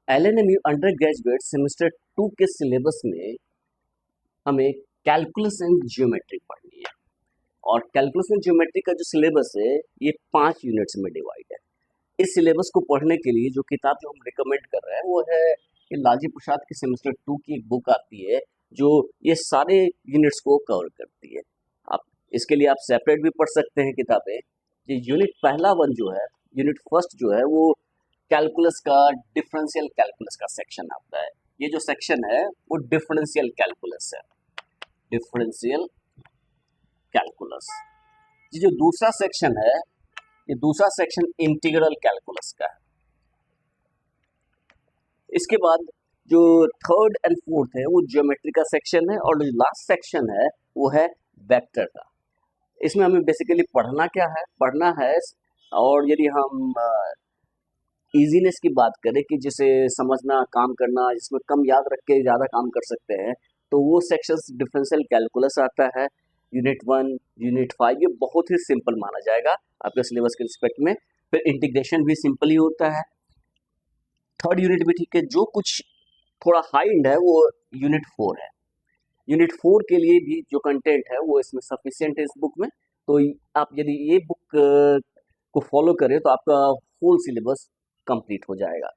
LNMU under graduate semester 2 के syllabus में हमें कैलकुलस एंड ज्योमेट्री पढ़नी है। और कैलकुलस एंड ज्योमेट्री का जो सिलेबस है ये 5 यूनिट्स में डिवाइड है। इस सिलेबस को पढ़ने के लिए जो किताब जो हम रिकमेंड कर रहे हैं वो है ये लालजी प्रसाद की सेमेस्टर 2 की एक बुक आती है जो ये सारे यूनिट्स को कवर करती है। आप इसके लिए आप सेपरेट भी पढ़ सकते हैं किताबें। ये यूनिट पहला वन जो है, यूनिट फर्स्ट जो है वो कैलकुलस का डिफरेंशियल कैलकुलस का सेक्शन आता है। ये जो सेक्शन है वो डिफरेंशियल कैलकुलस है, डिफरेंशियल कैलकुलस। ये जो दूसरा सेक्शन है, ये दूसरा सेक्शन इंटीग्रल कैलकुलस का है। इसके बाद जो थर्ड एंड फोर्थ है वो ज्योमेट्री का सेक्शन है, और जो लास्ट सेक्शन है वो है वेक्टर का। इसमें हमें बेसिकली पढ़ना क्या है, पढ़ना है, और यदि हम इजीनेस की बात करें कि जिसे समझना, काम करना, जिसमें कम याद रख के ज़्यादा काम कर सकते हैं, तो वो सेक्शंस डिफरेंशियल कैलकुलस आता है। यूनिट 1, यूनिट 5 ये बहुत ही सिंपल माना जाएगा आपके सिलेबस के रिस्पेक्ट में। फिर इंटीग्रेशन भी सिंपल ही होता है। थर्ड यूनिट भी ठीक है। जो कुछ थोड़ा हाई एंड है वो यूनिट 4 है। यूनिट 4 के लिए भी जो कंटेंट है वो इसमें सफिशिएंट है इस बुक में। तो आप यदि ये बुक को फॉलो करें तो आपका फुल सिलेबस कंप्लीट हो जाएगा।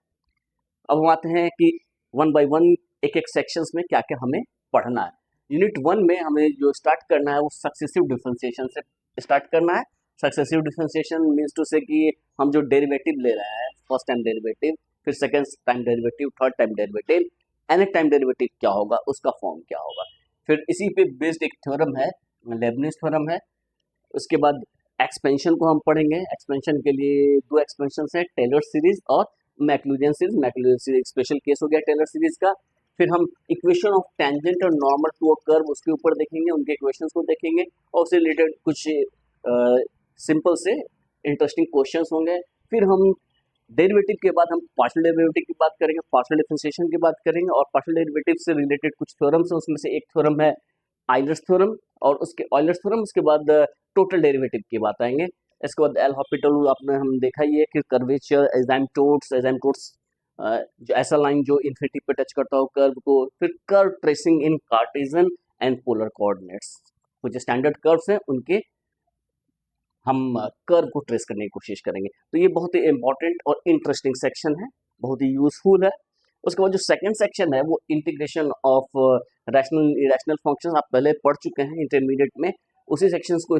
अब हम आते हैं कि वन बाय वन एक एक सेक्शंस में क्या क्या हमें पढ़ना है। यूनिट 1 में हमें जो स्टार्ट करना है वो सक्सेसिव डिफरेंशिएशन से स्टार्ट करना है। सक्सेसिव डिफरेंशिएशन मीन्स टू से कि हम जो डेरिवेटिव ले रहे हैं, फर्स्ट टाइम डेरिवेटिव, फिर second time derivative, third time derivative, nth time derivative क्या होगा, उसका फॉर्म क्या होगा। फिर इसी पे बेस्ड एक थ्योरम है, लेबनिज थ्योरम है। उसके बाद एक्सपेंशन को हम पढ़ेंगे। एक्सपेंशन के लिए दो एक्सपेंशन है, टेलर सीरीज और मैक्लूरियन सीरीज। मैक्लूरियन सीरीज स्पेशल केस हो गया टेलर सीरीज का। फिर हम इक्वेशन ऑफ टेंजेंट और नॉर्मल टू अ कर्व उसके ऊपर देखेंगे, उनके इक्वेशंस को देखेंगे, और उससे रिलेटेड कुछ सिंपल से इंटरेस्टिंग क्वेश्चंस होंगे। फिर हम डेरिवेटिव के बाद हम पार्शियल डेरिवेटिव की बात करेंगे, पार्शियल डिफरेंशिएशन की बात करेंगे, और पार्शियल डेरिवेटिव से रिलेटेड कुछ थ्योरम्स हैं, उसमें से एक थ्योरम है आइलर्स थ्योरम, और उसके ऑयलर्स थ्योरम। उसके बाद टोटल डेरिवेटिव की बात आएंगे। इसके बाद एल हॉपिटल रूल आपने हम देखा ही है कि कर्वेचर, एजाइमटोट्स, जो ऐसा लाइन जो इन्फिनिटी पे टच करता हो कर्व को। फिर curve tracing in Cartesian and polar coordinates, कुछ स्टैंडर्ड कर्व्स हैं उनके हम कर्व को ट्रेस करने की कोशिश करेंगे। तो ये बहुत ही इंपॉर्टेंट और इंटरेस्टिंग सेक्शन है, बहुत ही यूजफुल है। उसके बाद जो सेकंड सेक्शन है वो integration of rational irrational functions, आप पहले पढ़ चुके हैं इंटरमीडिएट में। उसी सेक्शंस को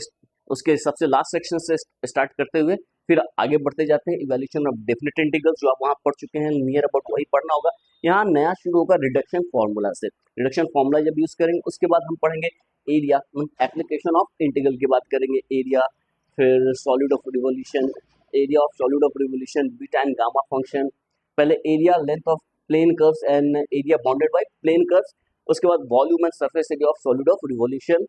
उसके सबसे लास्ट सेक्शन से स्टार्ट करते हुए फिर आगे बढ़ते जाते हैं। इवैल्यूएशन ऑफ डेफिनेट इंटीग्रल्स जो आप वहाँ पढ़ चुके हैं, नियर अबाउट वही पढ़ना होगा। यहाँ नया शुरू होगा रिडक्शन फार्मूला से। रिडक्शन फार्मूला जब यूज करेंगे उसके बाद हम पढ़ेंगे एरिया, एप्लीकेशन ऑफ इंटीग्रल की बात करेंगे, एरिया। फिर solid of revolution, area of solid of revolution, beta and gamma function. पहले area length of plane curves and area bounded by plane curves. उसके बाद volume and surface area of solid of revolution.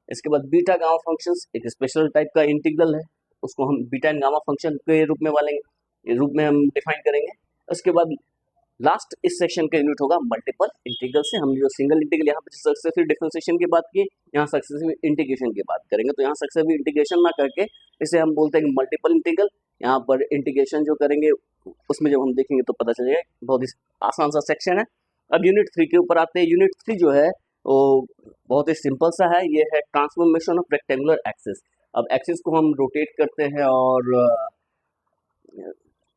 इसके बाद beta gamma functions एक special type का integral है, उसको हम बीटा एंड गामा फंक्शन के रूप में हम डिफाइन करेंगे। उसके बाद लास्ट इस सेक्शन का यूनिट होगा मल्टीपल इंटीग्रल से। हम जो सिंगल इंटीग्रल यहाँ पे सक्सेसिव डिफरेंशिएशन की बात की, यहाँ सक्सेसिव इंटीग्रेशन की बात करेंगे। तो यहाँ सक्सेसिव इंटीग्रेशन ना करके इसे हम बोलते हैं मल्टीपल इंटीग्रल। यहाँ पर इंटीग्रेशन जो करेंगे उसमें जब हम देखेंगे तो पता चलेगा, बहुत ही आसान सा सेक्शन है। अब यूनिट 3 के ऊपर आते हैं। यूनिट 3 जो है वो बहुत ही सिंपल सा है, ये है ट्रांसफॉर्मेशन ऑफ रेक्टेंगुलर एक्सिस। अब एक्सिस को हम रोटेट करते हैं और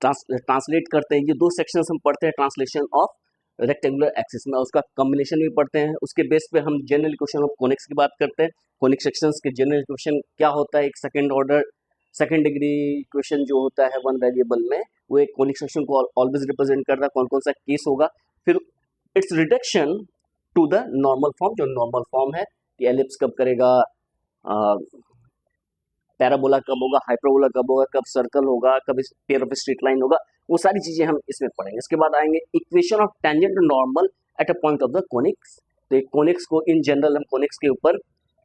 ट्रांसलेट करते हैं। ये दो सेक्शंस हम पढ़ते हैं ट्रांसलेशन ऑफ रेक्टेंगुलर एक्सिस में, उसका कॉम्बिनेशन भी पढ़ते हैं। उसके बेस पे हम जनरल इक्वेशन ऑफ कोनिक्स की बात करते हैं। कोनिक सेक्शंस के जनरल इक्वेशन क्या होता है, एक second order second degree equation जो होता है वन वेरिएबल में, वो एक कोनिक सेक्शन को ऑलवेज रिप्रेजेंट करता है, कौन कौन सा केस होगा। फिर its reduction to the normal form, जो नॉर्मल फॉर्म है कि एलिप्स कब करेगा, पैराबोला कब होगा, हाइपरबोला कब होगा, कब सर्कल होगा, कब पेयर ऑफ स्ट्रेट लाइन होगा, वो सारी चीजें हम इसमें पढ़ेंगे। इसके बाद आएंगे equation of tangent normal at a point of the conics. तो कोनिक्स को इन जनरल हम कोनिक्स के ऊपर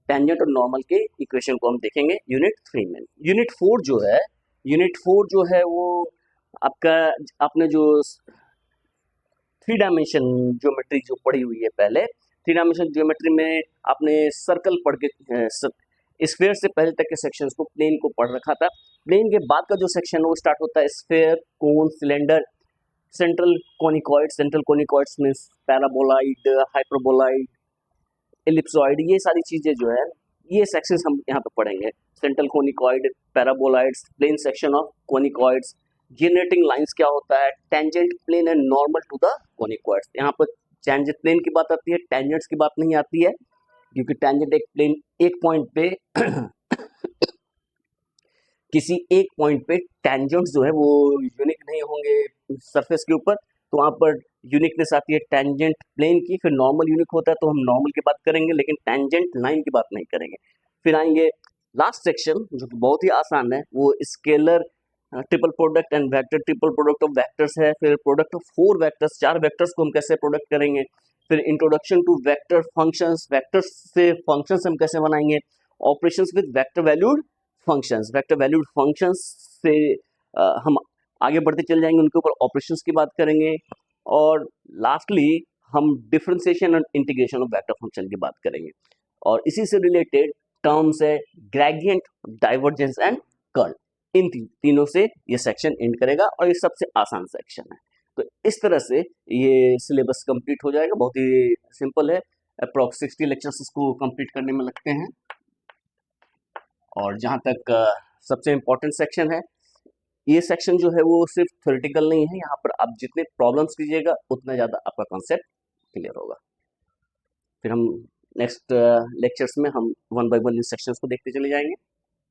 टेंजेंट और नॉर्मल के इक्वेशन को हम देखेंगे यूनिट 3 में। यूनिट 4 जो है वो आपका, आपने जो 3 डायमेंशन ज्योमेट्री जो पढ़ी हुई है पहले, 3 डायमेंशन ज्योमेट्री में आपने सर्कल पढ़ के स्फेयर से पहले तक के सेक्शंस को, प्लेन को पढ़ रखा था। प्लेन के बाद का जो सेक्शन वो स्टार्ट होता है sphere, cone, cylinder, central conicoids means paraboloid, hyperboloid, ellipsoid, ये सारी चीजें जो है ये सेक्शंस हम यहाँ पे पढ़ेंगे। Central conicoid, paraboloids, plane section of conicoids, generating lines क्या होता है, tangent plane and normal to the conicoids. यहाँ पर टेंजेंट प्लेन की बात आती है, टेंजेंट्स की बात नहीं आती है, क्योंकि टेंजेंट एक प्लेन एक पॉइंट पे किसी एक पॉइंट पे टेंजेंट्स जो है वो यूनिक नहीं होंगे सरफेस के ऊपर, तो वहाँ पर यूनिकनेस आती है टेंजेंट प्लेन की। फिर नॉर्मल यूनिक होता है तो हम नॉर्मल की बात करेंगे, लेकिन टेंजेंट लाइन की बात नहीं करेंगे। फिर आएंगे लास्ट सेक्शन जो कि बहुत ही आसान है, वो scalar triple product and vector triple product of vectors है। फिर प्रोडक्ट ऑफ 4 वेक्टर्स, 4 वेक्टर्स को हम कैसे प्रोडक्ट करेंगे। फिर introduction to vector functions, vectors से फंक्शंस हम कैसे बनाएंगे। Operations with vector valued functions, vector valued functions से हम आगे बढ़ते चले जाएंगे, उनके ऊपर ऑपरेशंस की बात करेंगे। और लास्टली हम differentiation and integration of vector function की बात करेंगे। और इसी से रिलेटेड टर्म्स है ग्रेडियंट, डाइवर्जेंस एंड कर्ल। इन तीनों से ये सेक्शन एंड करेगा और ये सबसे आसान सेक्शन है। तो इस तरह से ये सिलेबस कंप्लीट हो जाएगा, बहुत ही सिंपल है। अप्रॉक्स 60 लेक्चर्स इसको कंप्लीट करने में लगते हैं। और जहाँ तक सबसे इम्पोर्टेंट सेक्शन है, ये सेक्शन जो है वो सिर्फ थ्योरेटिकल नहीं है, यहाँ पर आप जितने प्रॉब्लम्स कीजिएगा उतना ज़्यादा आपका कॉन्सेप्ट क्लियर होगा। फिर हम नेक्स्ट लेक्चर्स में हम 1 बाय 1 इन सेक्शंस को देखते चले जाएंगे।